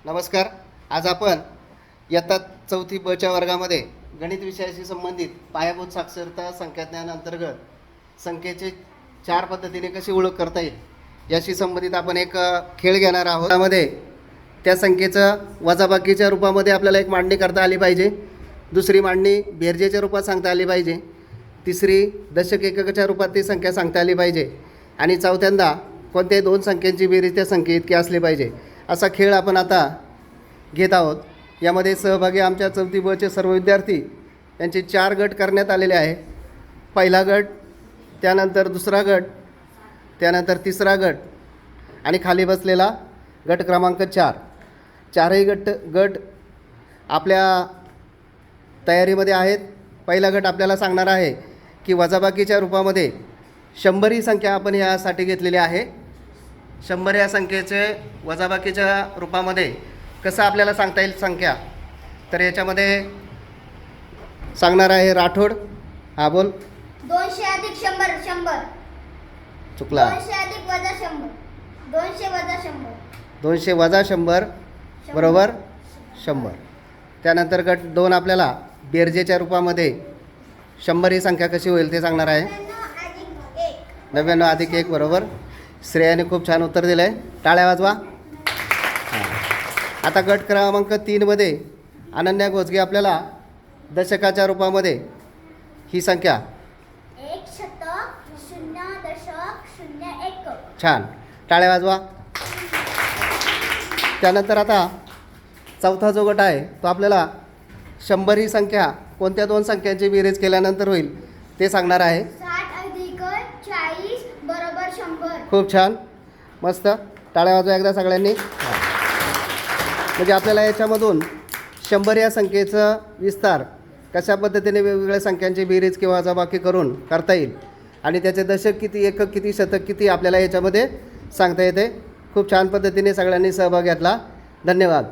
नमस्कार. आज आपण इयत्ता 4थी बच्या वर्गामध्ये गणित विषयाशी संबंधित पायाभूत साक्षरता संख्याज्ञान अंतर्गत संख्येचे 4 पद्धतीने कशी ओळख करता येईल याशी संबंधित आपण एक खेळ घेणार आहोत. त्यामध्ये त्या संख्येचं वजाबाकीच्या रूपामध्ये आपल्याला एक मांडणी करता आली पाहिजे, दुसरी मांडणी बेरजेच्या रूपात सांगता आली पाहिजे, तिसरी दशक एककाच्या रूपात ती संख्या सांगता आली पाहिजे आणि चौथ्यांदा कोणत्याही 2 संख्यांची बेरीज त्या संख्ये इतकी असली पाहिजे. असा खेळ आपण आता घेत आहोत. यामध्ये सहभागी आमच्या 4थी बचे सर्व विद्यार्थी यांचे 4 गट करण्यात आलेले आहे. पहिला गट, त्यानंतर दुसरा गट, त्यानंतर तिसरा गट आणि खाली बसलेला गट क्रमांक 4. चारही गट आपल्या तयारीमध्ये आहेत. पहिला गट आपल्याला सांगणार आहे की वजाबाकीच्या रूपामध्ये 100 ही संख्या आपण यासाठी घेतलेली आहे. 100 या संख्येचे वजाबाकीच्या रूपामध्ये कसं आपल्याला सांगता येईल संख्या, तर याच्यामध्ये सांगणार आहे राठोड. हा बोल. 200 अधिक 100 100. चुकला. 200 अधिक वजा 100 200 वजा 100 200 वजा 100 बरोबर 100. त्यानंतर गट 2 आपल्याला बेरजेच्या रूपामध्ये 100 ही संख्या कशी होईल ते सांगणार आहे. 99 अधिक 1 बरोबर. श्रेयाने खूप छान उत्तर दिलं आहे, टाळ्या वाजवा. आता गट क्रमांक 3 मध्ये अनन्या घोसगे आपल्याला दशकाच्या रूपामध्ये ही संख्या 1 शतक 0.01. छान, टाळ्या वाजवा. त्यानंतर आता चौथा जो गट आहे तो आपल्याला 100 ही संख्या कोणत्या 2 संख्यांची बेरीज केल्यानंतर होईल ते सांगणार आहे. 60 अधिक 40 बरोबर 100. खूप छान, मस्त, टाळ्या वाजवा एकदा सगळ्यांनी. म्हणजे आपल्याला याच्यामधून 100 या संख्येचं विस्तार कशा पद्धतीने वेगवेगळ्या संख्यांची बेरीज किंवा वजाबाकी करून करता येईल आणि त्याचे दशक किती, एकक किती, शतक किती आपल्याला याच्यामध्ये सांगता येते. खूप छान पद्धतीने सगळ्यांनी सहभाग घेतला. धन्यवाद.